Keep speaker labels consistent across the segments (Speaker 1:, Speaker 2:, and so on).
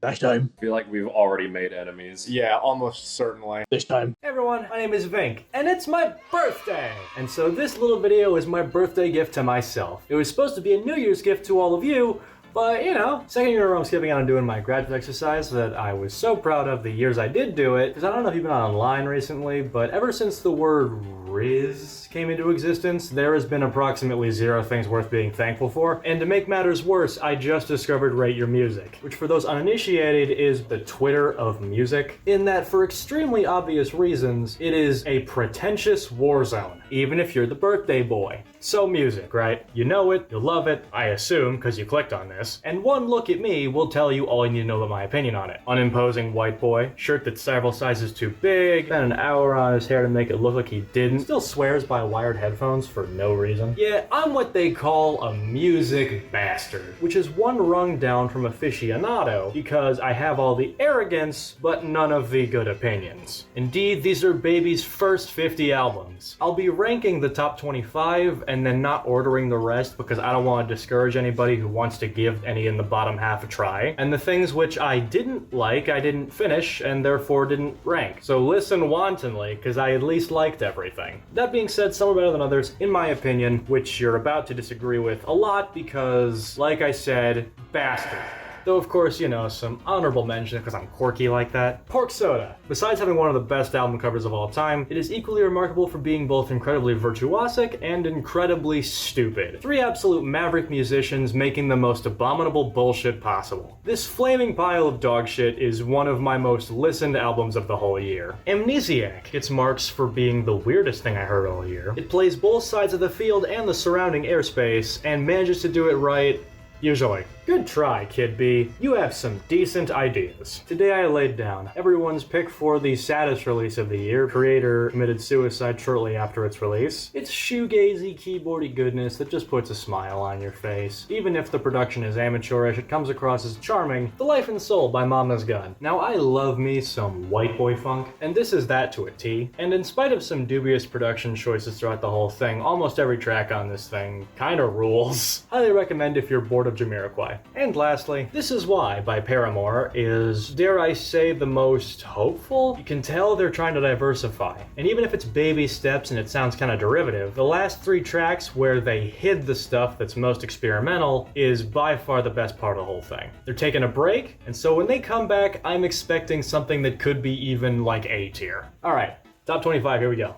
Speaker 1: Last time.
Speaker 2: I feel like we've already made enemies.
Speaker 3: Yeah, almost certainly.
Speaker 1: This time.
Speaker 4: Hey everyone, my name is Vinc, and it's my birthday! And so this little video is my birthday gift to myself. It was supposed to be a New Year's gift to all of you, but, you know, second year in a row I'm skipping out on doing my graduate exercise that I was so proud of the years I did do it, because I don't know if you've been online recently, but ever since the word Riz came into existence, there has been approximately 0 things worth being thankful for. And to make matters worse, I just discovered Rate Your Music, which for those uninitiated is the Twitter of music, in that for extremely obvious reasons, it is a pretentious war zone, even if you're the birthday boy. So music, right? You know it, you love it, I assume, because you clicked on this, and one look at me will tell you all you need to know about my opinion on it. Unimposing white boy, shirt that's several sizes too big, spent an hour on his hair to make it look like he didn't, still swears by wired headphones for no reason. Yeah, I'm what they call a music bastard, which is one rung down from aficionado, because I have all the arrogance, but none of the good opinions. Indeed, these are Baby's first 50 albums. I'll be ranking the top 25 and then not ordering the rest because I don't want to discourage anybody who wants to give any in the bottom half a try. And the things which I didn't like, I didn't finish and therefore didn't rank. So listen wantonly, because I at least liked everything. That being said, some are better than others, in my opinion, which you're about to disagree with a lot because, like I said, bastard. Though, of course, you know, some honorable mention because I'm quirky like that. Pork Soda. Besides having one of the best album covers of all time, it is equally remarkable for being both incredibly virtuosic and incredibly stupid. 3 absolute maverick musicians making the most abominable bullshit possible. This flaming pile of dog shit is one of my most listened albums of the whole year. Amnesiac gets marks for being the weirdest thing I heard all year. It plays both sides of the field and the surrounding airspace, and manages to do it right, usually. Good try, Kid B. You have some decent ideas. Today I laid down everyone's pick for the saddest release of the year. Creator committed suicide shortly after its release. It's shoegazy, keyboardy goodness that just puts a smile on your face. Even if the production is amateurish, it comes across as charming. The Life and Soul by Mama's Gun. Now I love me some white boy funk, and this is that to a T. And in spite of some dubious production choices throughout the whole thing, almost every track on this thing kinda rules. Highly recommend if you're bored of Jamiroquai. And lastly, This Is Why by Paramore is, dare I say, the most hopeful? You can tell they're trying to diversify. And even if it's baby steps and it sounds kind of derivative, the last 3 tracks where they hid the stuff that's most experimental is by far the best part of the whole thing. They're taking a break, and so when they come back, I'm expecting something that could be even like A tier. Alright, top 25, here we go.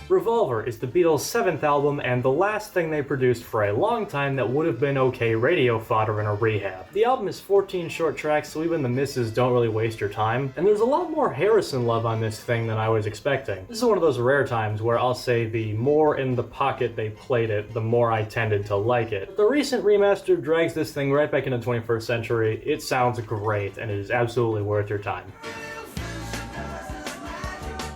Speaker 4: Revolver is the Beatles' 7th album and the last thing they produced for a long time that would have been okay radio fodder in a rehab. The album is 14 short tracks, so even the misses don't really waste your time, and there's a lot more Harrison love on this thing than I was expecting. This is one of those rare times where I'll say the more in the pocket they played it, the more I tended to like it. The recent remaster drags this thing right back into the 21st century. It sounds great, and it is absolutely worth your time.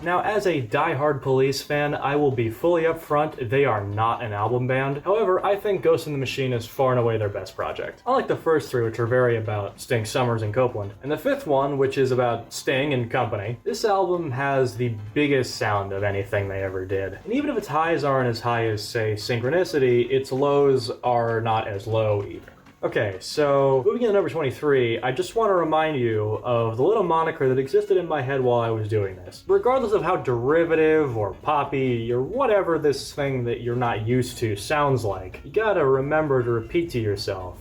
Speaker 4: Now, as a die-hard Police fan, I will be fully upfront, they are not an album band. However, I think Ghost in the Machine is far and away their best project. Unlike the first 3, which are very about Sting, Summers, and Copeland. And the 5th one, which is about Sting and company, this album has the biggest sound of anything they ever did. And even if its highs aren't as high as, say, Synchronicity, its lows are not as low either. Okay, so moving into number 23, I just want to remind you of the little moniker that existed in my head while I was doing this. Regardless of how derivative or poppy or whatever this thing that you're not used to sounds like, you gotta remember to repeat to yourself,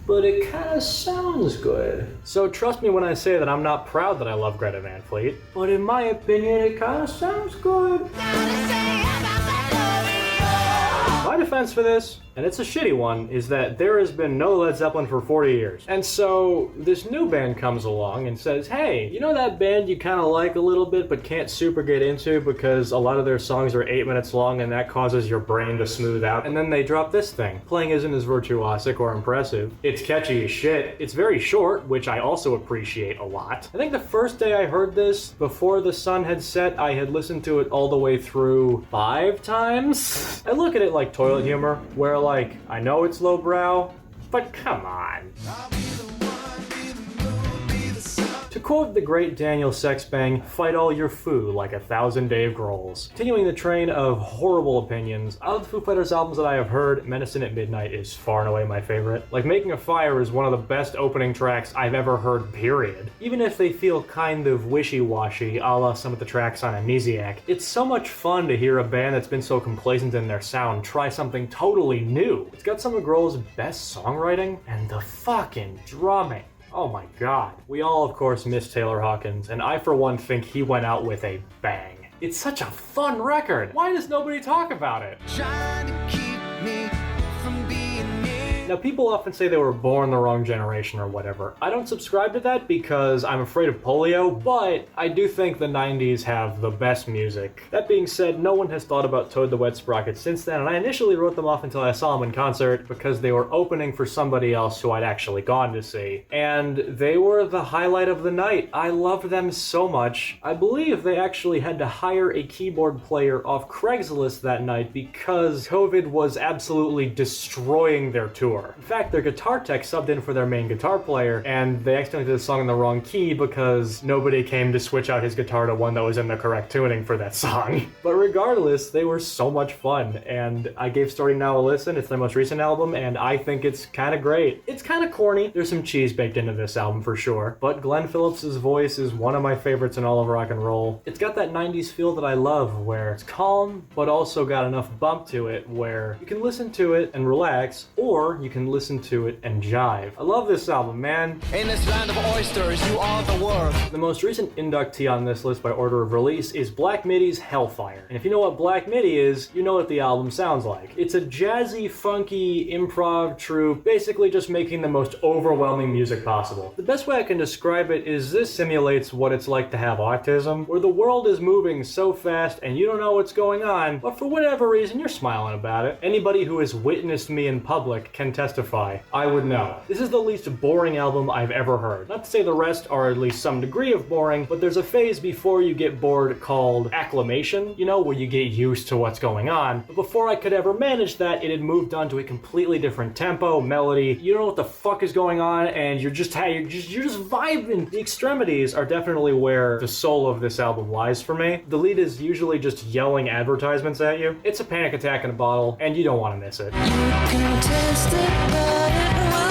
Speaker 4: but it kinda sounds good. So trust me when I say that I'm not proud that I love Greta Van Fleet, but in my opinion it kinda sounds good. My defense for this, and it's a shitty one, is that there has been no Led Zeppelin for 40 years. And so this new band comes along and says, hey, you know that band you kind of like a little bit but can't super get into because a lot of their songs are 8 minutes long and that causes your brain to smooth out? And then they drop this thing. Playing isn't as virtuosic or impressive. It's catchy as shit. It's very short, which I also appreciate a lot. I think the first day I heard this, before the sun had set, I had listened to it all the way through 5 times. I look at it like toilet humor, where like, I know it's lowbrow, but come on. To quote the great Daniel Sexbang, "Fight all your foo like 1,000 Dave Grohls." Continuing the train of horrible opinions, out of the Foo Fighters albums that I have heard, Medicine at Midnight is far and away my favorite. Like, Making a Fire is one of the best opening tracks I've ever heard, period. Even if they feel kind of wishy-washy, a la some of the tracks on Amnesiac, it's so much fun to hear a band that's been so complacent in their sound try something totally new. It's got some of Grohl's best songwriting, and the fucking drumming. Oh my god. We all, of course, miss Taylor Hawkins, and I for one think he went out with a bang. It's such a fun record. Why does nobody talk about it? Trying to keep me from being me. Now, people often say they were born the wrong generation or whatever. I don't subscribe to that because I'm afraid of polio, but I do think the 90s have the best music. That being said, no one has thought about Toad the Wet Sprocket since then, and I initially wrote them off until I saw them in concert because they were opening for somebody else who I'd actually gone to see. And they were the highlight of the night. I loved them so much. I believe they actually had to hire a keyboard player off Craigslist that night because COVID was absolutely destroying their tour. In fact, their guitar tech subbed in for their main guitar player, and they accidentally did the song in the wrong key because nobody came to switch out his guitar to one that was in the correct tuning for that song. But regardless, they were so much fun, and I gave Starting Now a listen. It's their most recent album, and I think it's kind of great. It's kind of corny. There's some cheese baked into this album for sure, but Glenn Phillips' voice is one of my favorites in all of rock and roll. It's got that 90s feel that I love, where it's calm, but also got enough bump to it where you can listen to it and relax, or you can listen to it and jive. I love this album, man. In this land of oysters, you are the world. The most recent inductee on this list by order of release is Black Midi's Hellfire. And if you know what Black Midi is, you know what the album sounds like. It's a jazzy, funky improv troupe, basically just making the most overwhelming music possible. The best way I can describe it is this simulates what it's like to have autism, where the world is moving so fast and you don't know what's going on, but for whatever reason you're smiling about it. Anybody who has witnessed me in public can testify. I would know. This is the least boring album I've ever heard. Not to say the rest are at least some degree of boring, but there's a phase before you get bored called acclimation, you know, where you get used to what's going on. But before I could ever manage that, it had moved on to a completely different tempo, melody. You don't know what the fuck is going on, and you're just vibing. The extremities are definitely where the soul of this album lies for me. The lead is usually just yelling advertisements at you. It's a panic attack in a bottle, and you don't want to miss it.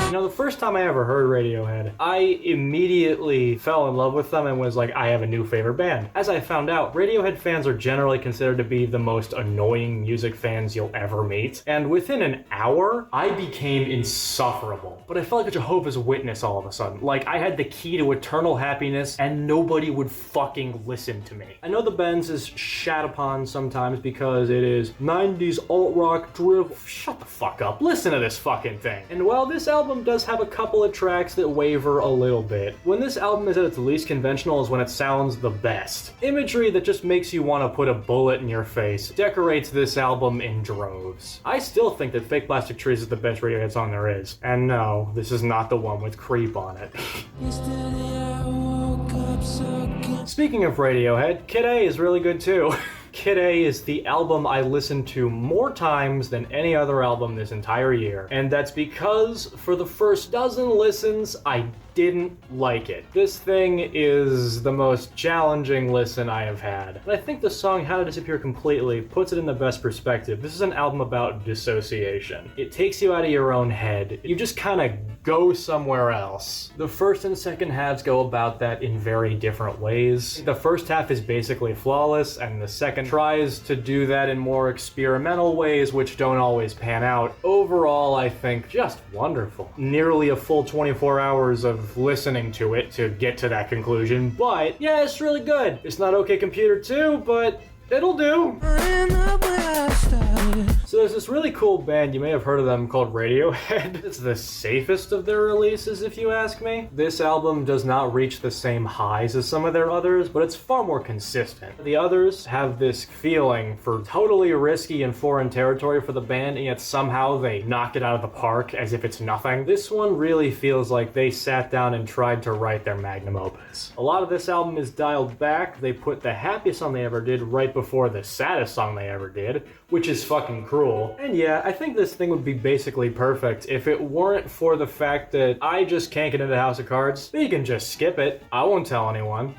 Speaker 4: You know, the first time I ever heard Radiohead, I immediately fell in love with them and was like, I have a new favorite band. As I found out, Radiohead fans are generally considered to be the most annoying music fans you'll ever meet. And within an hour, I became insufferable. But I felt like a Jehovah's Witness all of a sudden. Like, I had the key to eternal happiness and nobody would fucking listen to me. I know the Benz is shat upon sometimes because it is 90s alt-rock drivel. Shut the fuck up. Listen to this fucking thing. And while this album does have a couple of tracks that waver a little bit, when this album is at its least conventional is when it sounds the best. Imagery that just makes you want to put a bullet in your face decorates this album in droves. I still think that Fake Plastic Trees is the best Radiohead song there is. And no, this is not the one with Creep on it. Speaking of Radiohead, Kid A is really good too. Kid A is the album I listened to more times than any other album this entire year. And that's because for the first dozen listens, I didn't like it. This thing is the most challenging listen I have had. And I think the song How to Disappear Completely puts it in the best perspective. This is an album about dissociation. It takes you out of your own head. You just kind of go somewhere else. The first and second halves go about that in very different ways. The first half is basically flawless, and the second tries to do that in more experimental ways, which don't always pan out. Overall, I think just wonderful. Nearly a full 24 hours of listening to it to get to that conclusion, but yeah, it's really good. It's not OK Computer 2, but it'll do. So there's this really cool band, you may have heard of them, called Radiohead. It's the safest of their releases, if you ask me. This album does not reach the same highs as some of their others, but it's far more consistent. The others have this feeling for totally risky and foreign territory for the band, and yet somehow they knock it out of the park as if it's nothing. This one really feels like they sat down and tried to write their magnum opus. A lot of this album is dialed back. They put the happiest song they ever did right before the saddest song they ever did, which is fucking cruel. And yeah, I think this thing would be basically perfect if it weren't for the fact that I just can't get into House of Cards. But you can just skip it. I won't tell anyone.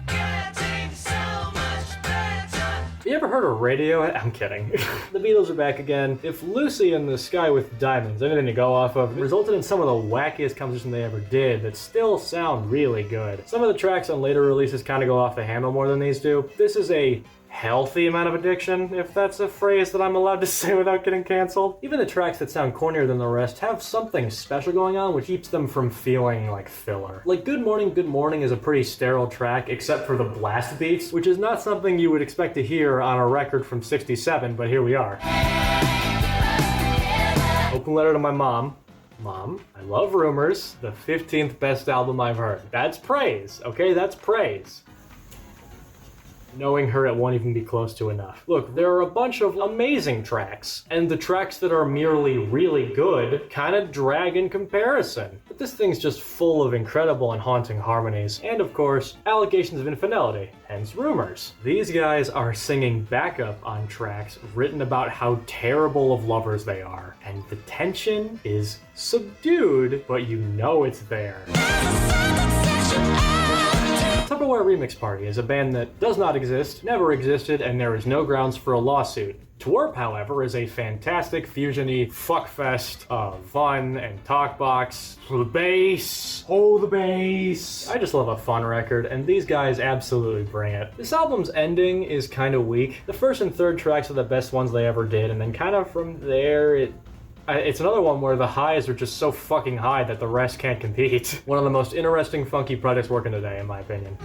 Speaker 4: You ever heard of Radiohead? I'm kidding. The Beatles are back again. If Lucy in the Sky with Diamonds, anything to go off of, resulted in some of the wackiest compositions they ever did that still sound really good. Some of the tracks on later releases kind of go off the handle more than these do. This is a healthy amount of addiction, if that's a phrase that I'm allowed to say without getting canceled. Even the tracks that sound cornier than the rest have something special going on which keeps them from feeling like filler. Like Good Morning is a pretty sterile track except for the blast beats, which is not something you would expect to hear on a record from '67, but here we are. Open letter to my mom. Mom, I love Rumours, the 15th best album I've heard. That's praise, okay? That's praise. Knowing her, it won't even be close to enough. Look, there are a bunch of amazing tracks, and the tracks that are merely really good kind of drag in comparison. But this thing's just full of incredible and haunting harmonies, and of course, allegations of infidelity, hence Rumours. These guys are singing backup on tracks written about how terrible of lovers they are, and the tension is subdued, but you know it's there. Tupperware Remix Party is a band that does not exist, never existed, and there is no grounds for a lawsuit. Twerp, however, is a fantastic fusion-y fuckfest of fun and talkbox. The bass! Oh, the bass! I just love a fun record, and these guys absolutely bring it. This album's ending is kind of weak. The first and third tracks are the best ones they ever did, and then kind of from there, it's another one where the highs are just so fucking high that the rest can't compete. One of the most interesting funky projects working today, in my opinion.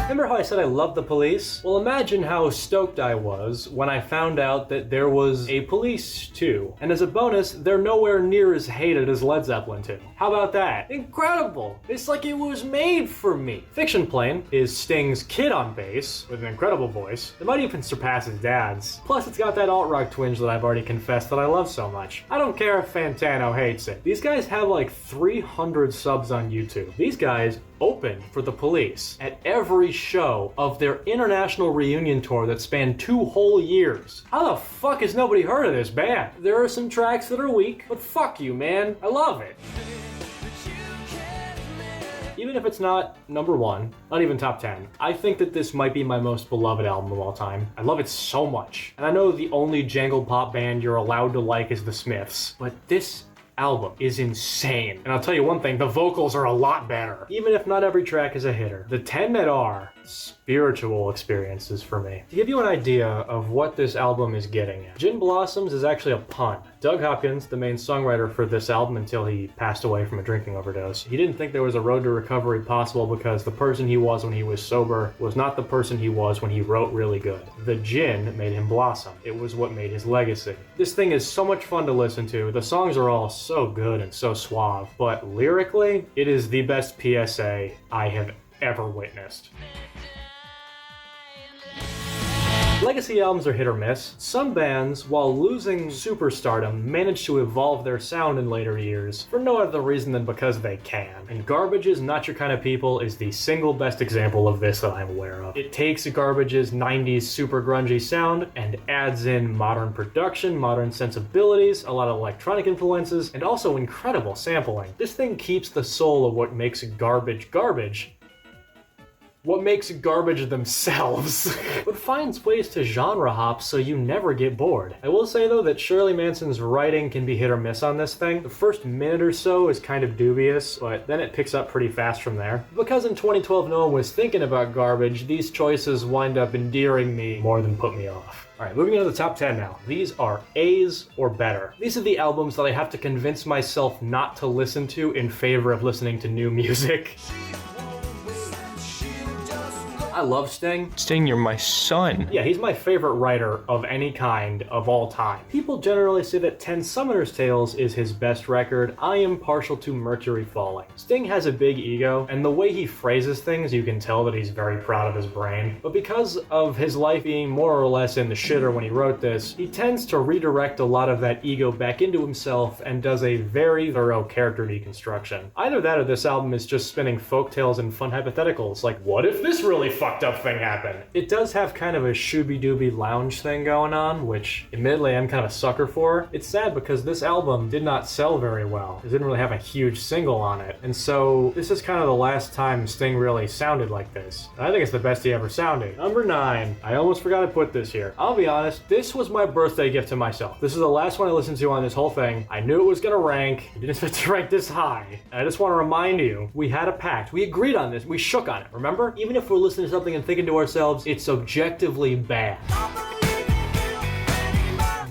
Speaker 4: Remember how I said I loved the Police? Well, imagine how stoked I was when I found out that there was a Police 2. And as a bonus, they're nowhere near as hated as Led Zeppelin 2. How about that? Incredible! It's like it was made for me. Fiction Plane is Sting's kid on bass, with an incredible voice. It might even surpass his dad's. Plus, it's got that alt-rock twinge that I've already confessed that I love so much. I don't care if Fantano hates it. These guys have like 300 subs on YouTube. These guys opened for the Police at every show of their international reunion tour that spanned 2 whole years. How the fuck has nobody heard of this band? There are some tracks that are weak, but fuck you, man. I love it. Even if it's not number 1, not even top 10, I think that this might be my most beloved album of all time. I love it so much. And I know the only jangle pop band you're allowed to like is the Smiths, but this album is insane. And I'll tell you one thing, the vocals are a lot better. Even if not every track is a hitter, the 10 that are, spiritual experiences for me. To give you an idea of what this album is getting at, Gin Blossoms is actually a pun. Doug Hopkins, the main songwriter for this album until he passed away from a drinking overdose, he didn't think there was a road to recovery possible because the person he was when he was sober was not the person he was when he wrote really good. The gin made him blossom. It was what made his legacy. This thing is so much fun to listen to. The songs are all so good and so suave, but lyrically, it is the best PSA I have ever witnessed. Legacy albums are hit or miss. Some bands, while losing superstardom, manage to evolve their sound in later years, for no other reason than because they can. And Garbage's Not Your Kind of People is the single best example of this that I'm aware of. It takes Garbage's 90s super grungy sound and adds in modern production, modern sensibilities, a lot of electronic influences, and also incredible sampling. This thing keeps the soul of what makes Garbage garbage. What makes Garbage themselves, but finds ways to genre hop so you never get bored. I will say though that Shirley Manson's writing can be hit or miss on this thing. The first minute or so is kind of dubious, but then it picks up pretty fast from there. Because in 2012 no one was thinking about Garbage, these choices wind up endearing me more than put me off. Alright, moving into the top 10 now. These are A's or better. These are the albums that I have to convince myself not to listen to in favor of listening to new music. I love Sting. Sting, you're my son. Yeah, he's my favorite writer of any kind of all time. People generally say that 10 Summoner's Tales is his best record. I am partial to Mercury Falling. Sting has a big ego, and the way he phrases things, you can tell that he's very proud of his brain. But because of his life being more or less in the shitter when he wrote this, he tends to redirect a lot of that ego back into himself and does a very thorough character deconstruction. Either that or this album is just spinning folktales and fun hypotheticals, like, what if this really fucking fucked up thing happen. It does have kind of a shooby-dooby lounge thing going on, which admittedly I'm kind of a sucker for. It's sad because this album did not sell very well. It didn't really have a huge single on it. And so this is kind of the last time Sting really sounded like this. I think it's the best he ever sounded. Number 9. I almost forgot to put this here. I'll be honest, this was my birthday gift to myself. This is the last one I listened to on this whole thing. I knew it was gonna rank. I didn't expect to rank this high. And I just want to remind you, we had a pact. We agreed on this. We shook on it, remember? Even if we're listening to something and thinking to ourselves, it's objectively bad.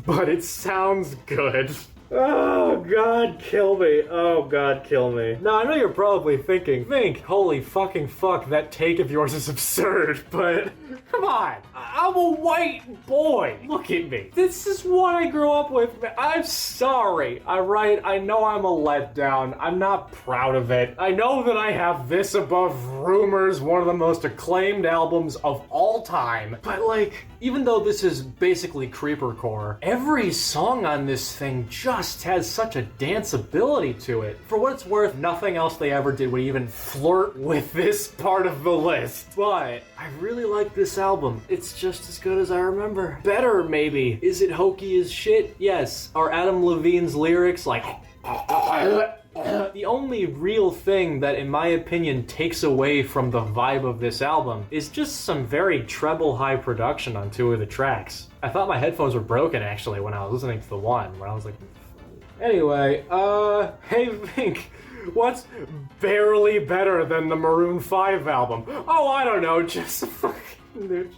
Speaker 4: But it sounds good. Oh, God, kill me. Oh, God, kill me. Now, I know you're probably thinking, Vinc, holy fucking fuck, that take of yours is absurd, but come on. I'm a white boy. Look at me. This is what I grew up with. I'm sorry. I know I'm a letdown. I'm not proud of it. I know that I have this above Rumours, one of the most acclaimed albums of all time, but like, even though this is basically creepercore, every song on this thing just has such a danceability to it. For what it's worth, nothing else they ever did would even flirt with this part of the list. But I really like this album. It's just as good as I remember. Better, maybe. Is it hokey as shit? Yes. Are Adam Levine's lyrics like... The only real thing that, in my opinion, takes away from the vibe of this album is just some very treble high production on 2 of the tracks. I thought my headphones were broken, actually, when I was listening to the one, where I was like... Anyway, hey Vinc, what's barely better than the Maroon 5 album? Oh, I don't know, just a fucking dude.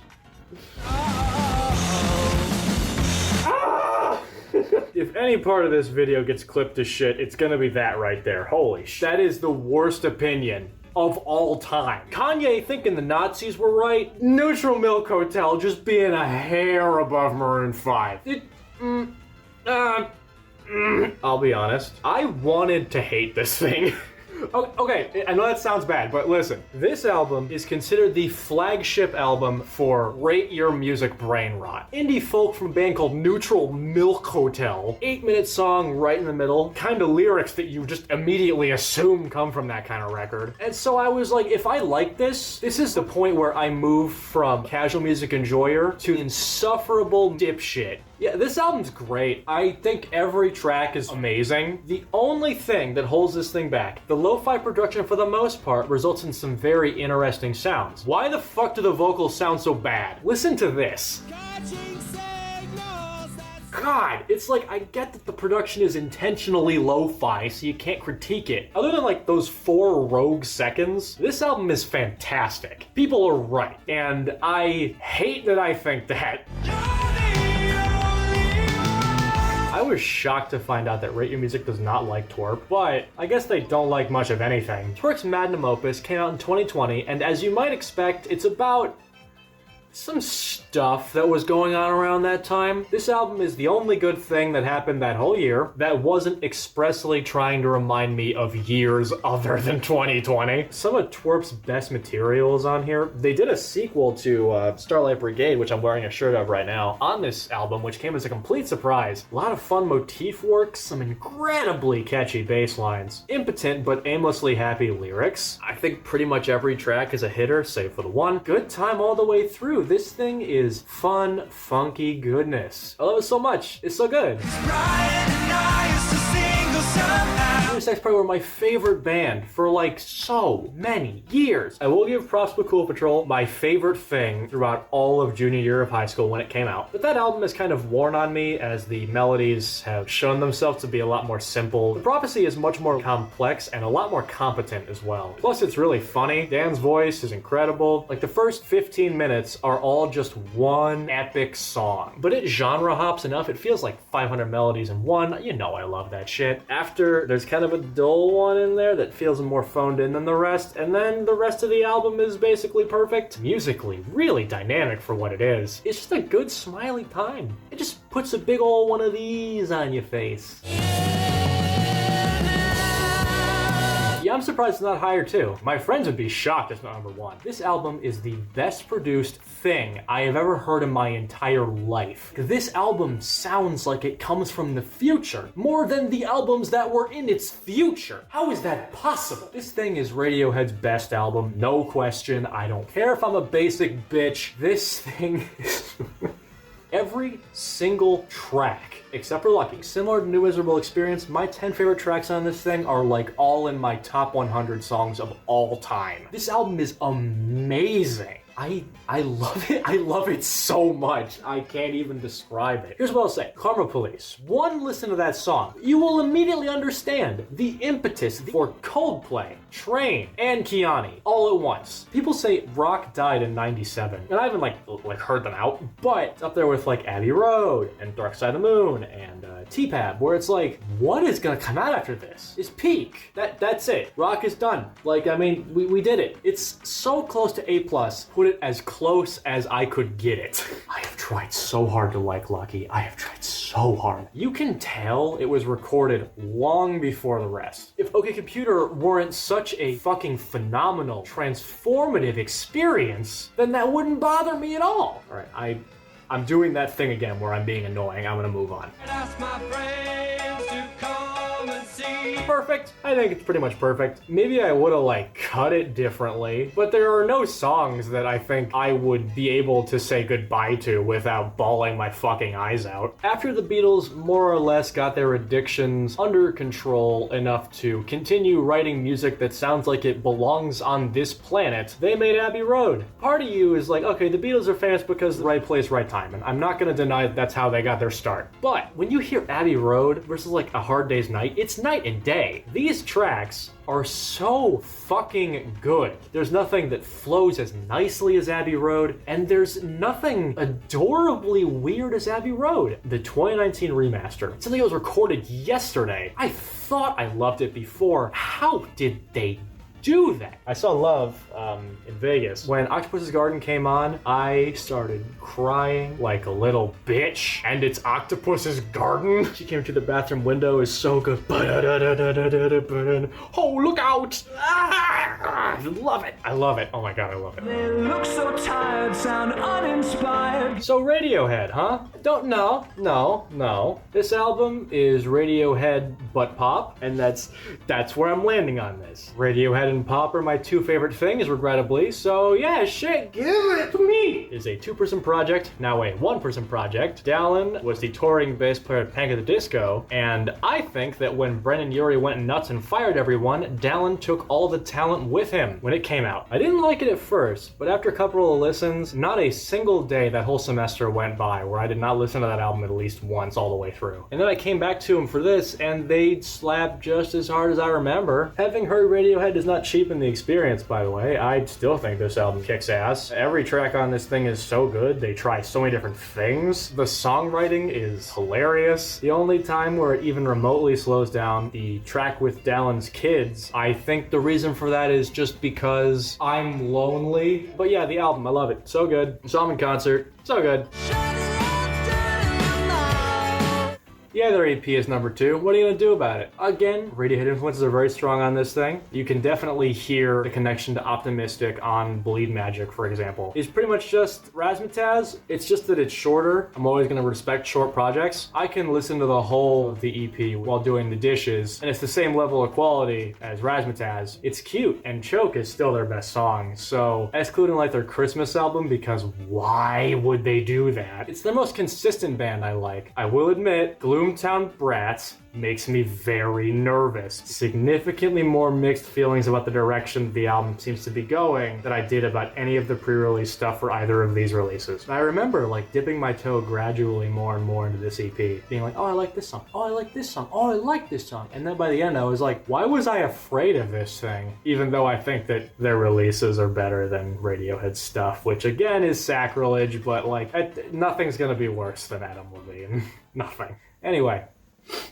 Speaker 4: If any part of this video gets clipped to shit, it's gonna be that right there. Holy shit. That is the worst opinion of all time. Kanye thinking the Nazis were right. Neutral Milk Hotel just being a hair above Maroon 5. I'll be honest. I wanted to hate this thing. Okay, I know that sounds bad, but listen. This album is considered the flagship album for Rate Your Music Brain Rot. Indie folk from a band called Neutral Milk Hotel. 8-minute song right in the middle. Kind of lyrics that you just immediately assume come from that kind of record. And so I was like, if I like this, this is the point where I move from casual music enjoyer to insufferable dipshit. Yeah, this album's great. I think every track is amazing. The only thing that holds this thing back, the lo-fi production for the most part results in some very interesting sounds. Why the fuck do the vocals sound so bad? Listen to this. God, it's like, I get that the production is intentionally lo-fi, so you can't critique it. Other than like those 4 rogue seconds, this album is fantastic. People are right, and I hate that I think that. I was shocked to find out that Rate Your Music does not like twerp, but I guess they don't like much of anything. Twerk's magnum opus came out in 2020, and as you might expect, it's about some stuff that was going on around that time. This album is the only good thing that happened that whole year that wasn't expressly trying to remind me of years other than 2020. Some of twerp's best material is on here. They did a sequel to Starlight Brigade, which I'm wearing a shirt of right now, on this album, which came as a complete surprise. A lot of fun motif work, some incredibly catchy bass lines, impotent but aimlessly happy lyrics. I think pretty much every track is a hitter, save for the one. Good time all the way through. This thing is fun, funky goodness. I love it so much. It's so good. INXS probably were my favorite band for like so many years. I will give props to Cool Patrol, my favorite thing throughout all of junior year of high school when it came out. But that album has kind of worn on me as the melodies have shown themselves to be a lot more simple. The Prophecy is much more complex and a lot more competent as well. Plus it's really funny. Dan's voice is incredible. Like the first 15 minutes are all just one epic song. But it genre hops enough, it feels like 500 melodies in one. You know I love that shit. After, there's kind of a dull one in there that feels more phoned in than the rest, and then the rest of the album is basically perfect. Musically, really dynamic for what it is. It's just a good smiley time. It just puts a big ol' one of these on your face. Yeah, I'm surprised it's not higher too. My friends would be shocked it's not number 1. This album is the best produced thing I have ever heard in my entire life. This album sounds like it comes from the future, more than the albums that were in its future. How is that possible? This thing is Radiohead's best album, no question. I don't care if I'm a basic bitch. This thing is... Every single track, except for Lucky, similar to New Miserable Experience, my 10 favorite tracks on this thing are like all in my top 100 songs of all time. This album is amazing. I love it. I love it so much. I can't even describe it. Here's what I'll say. Karma Police. One listen to that song. You will immediately understand the impetus for Coldplay, Train, and Kiani all at once. People say rock died in 97, and I haven't like heard them out, but it's up there with like Abbey Road and Dark Side of the Moon and T-Pab, where it's like, what is gonna come out after this? Is peak. That's it. Rock is done. Like, I mean, we did it. It's so close to A+. Put it as close as I could get it. I have tried so hard to like Lucky. I have tried so hard. You can tell it was recorded long before the rest. If OK Computer weren't such a fucking phenomenal, transformative experience, then that wouldn't bother me at all. All right, I'm doing that thing again where I'm being annoying. I'm gonna move on. Perfect. I think it's pretty much perfect. Maybe I would have like cut it differently, but there are no songs that I think I would be able to say goodbye to without bawling my fucking eyes out. After the Beatles more or less got their addictions under control enough to continue writing music that sounds like it belongs on this planet, they made Abbey Road. Part of you is like, okay, the Beatles are famous because the right place, right time, and I'm not gonna deny that that's how they got their start. But when you hear Abbey Road versus like A Hard Day's Night, it's night and day. These tracks are so fucking good. There's nothing that flows as nicely as Abbey Road, and there's nothing adorably weird as Abbey Road. The 2019 remaster, something that was recorded yesterday. I thought I loved it before. How did they do that? I saw Love in Vegas. When Octopus's Garden came on, I started crying like a little bitch. And it's Octopus's Garden. She came to the bathroom window, is so good. Oh, look out! I love it. I love it. Oh my god, I love it.
Speaker 1: They look so tired, sound uninspired.
Speaker 4: So Radiohead, huh? Don't know. No. This album is Radiohead but pop, and that's where I'm landing on this. Radiohead and pop are my two favorite things, regrettably, so yeah, shit, give it to me! It is a two-person project, now a one-person project. Dallin was the touring bass player at Panic at the Disco, and I think that when Brendan Urie went nuts and fired everyone, Dallin took all the talent with him when it came out. I didn't like it at first, but after a couple of listens, not a single day that whole semester went by where I did not listen to that album at least once all the way through. And then I came back to him for this, and they slapped just as hard as I remember. Having heard Radiohead does not cheapen the experience, by the way. I still think this album kicks ass. Every track on this thing is so good. They try so many different things. The songwriting is hilarious. The only time where it even remotely slows down, the track with Dallin's kids, I think the reason for that is just because I'm lonely. But yeah, the album, I love it. So good. Saw him in concert. So good. Yeah, their EP is number 2. What are you gonna do about it? Again, Radiohead influences are very strong on this thing. You can definitely hear the connection to Optimistic on Bleed Magic, for example. It's pretty much just Razzmatazz. It's just that it's shorter. I'm always gonna respect short projects. I can listen to the whole of the EP while doing the dishes, and it's the same level of quality as Razzmatazz. It's cute, and Choke is still their best song, so excluding like their Christmas album, because why would they do that? It's the most consistent band I like. I will admit, Gloomtown Brats makes me very nervous. Significantly more mixed feelings about the direction the album seems to be going than I did about any of the pre-release stuff for either of these releases. I remember like dipping my toe gradually more and more into this EP, being like, oh, I like this song, oh, I like this song, oh, I like this song. And then by the end I was like, why was I afraid of this thing? Even though I think that their releases are better than Radiohead stuff, which again is sacrilege, but like nothing's gonna be worse than Adam Levine. Nothing. Anyway,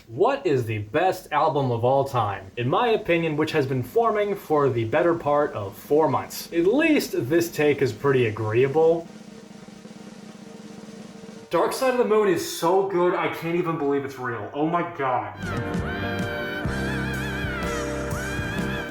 Speaker 4: what is the best album of all time? In my opinion, which has been forming for the better part of 4 months. At least this take is pretty agreeable. Dark Side of the Moon is so good, I can't even believe it's real. Oh my god.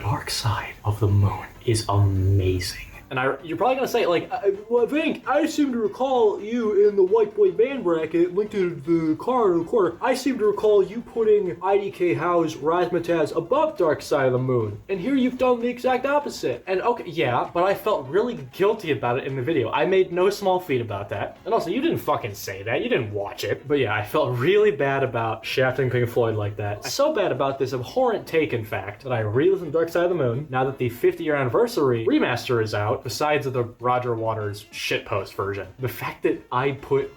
Speaker 4: Dark Dark Side of the Moon is amazing. And you're probably gonna say, like, well, Vinc, I seem to recall you in the white boy band bracket linked to the car in the corner. I seem to recall you putting iDKHow's Razzmatazz above Dark Side of the Moon. And here you've done the exact opposite. And okay, yeah, but I felt really guilty about it in the video. I made no small feat about that. And also, you didn't fucking say that. You didn't watch it. But yeah, I felt really bad about shafting Pink Floyd like that. So bad about this abhorrent take, in fact, that I re-listened to Dark Side of the Moon now that the 50-year anniversary remaster is out. Besides the Roger Waters shitpost version, the fact that I put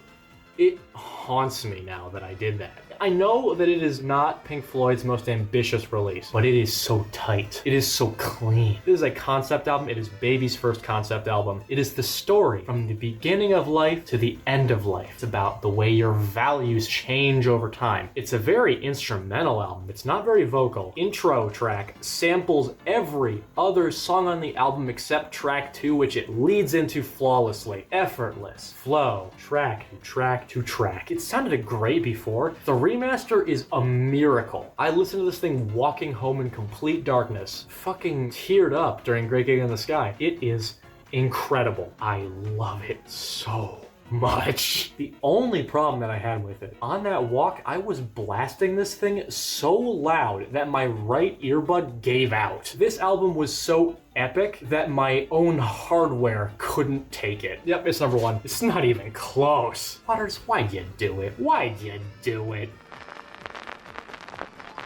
Speaker 4: it haunts me now that I did that. I know that it is not Pink Floyd's most ambitious release, but it is so tight. It is so clean. It is a concept album. It is Baby's first concept album. It is the story from the beginning of life to the end of life. It's about the way your values change over time. It's a very instrumental album. It's not very vocal. Intro track samples every other song on the album except track 2, which it leads into flawlessly. Effortless flow, track to track to track. It sounded great before. The remaster is a miracle. I listened to this thing walking home in complete darkness, fucking teared up during Great Gig in the Sky. It is incredible. I love it so much. The only problem that I had with it, on that walk, I was blasting this thing so loud that my right earbud gave out. This album was so epic that my own hardware couldn't take it. Yep, it's number 1. It's not even close. Waters, why'd you do it? Why'd you do it?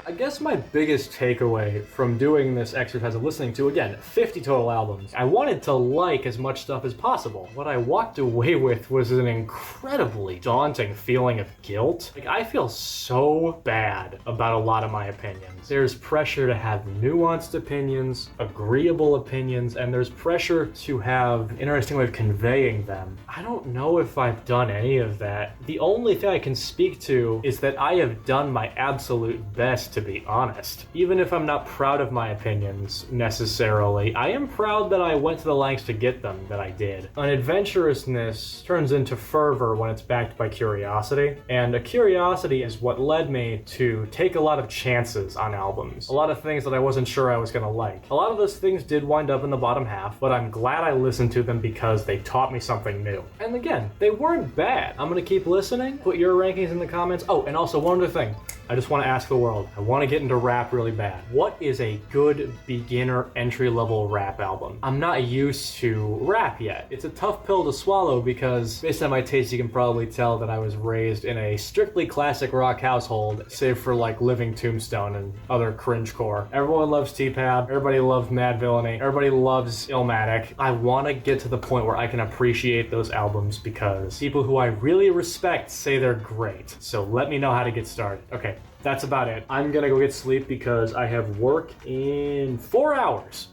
Speaker 4: I guess my biggest takeaway from doing this exercise of listening to, again, 50 total albums, I wanted to like as much stuff as possible. What I walked away with was an incredibly daunting feeling of guilt. Like, I feel so bad about a lot of my opinions. There's pressure to have nuanced opinions, agreeable opinions, and there's pressure to have an interesting way of conveying them. I don't know if I've done any of that. The only thing I can speak to is that I have done my absolute best, to be honest. Even if I'm not proud of my opinions necessarily, I am proud that I went to the lengths to get them that I did. Unadventurousness turns into fervor when it's backed by curiosity, and a curiosity is what led me to take a lot of chances on albums. A lot of things that I wasn't sure I was gonna like. A lot of those things did wind up in the bottom half, but I'm glad I listened to them because they taught me something new. And again, they weren't bad. I'm gonna keep listening. Put your rankings in the comments. Oh, and also one other thing. I just want to ask the world. I want to get into rap really bad. What is a good beginner entry-level rap album? I'm not used to rap yet. It's a tough pill to swallow because based on my taste, you can probably tell that I was raised in a strictly classic rock household, save for like Living Tombstone and other cringecore. Everyone loves T-Pab. Everybody loves Mad Villainy. Everybody loves Illmatic. I want to get to the point where I can appreciate those albums because people who I really respect say they're great. So let me know how to get started. Okay. That's about it. I'm gonna go get sleep because I have work in 4 hours.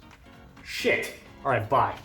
Speaker 4: Shit. All right, bye.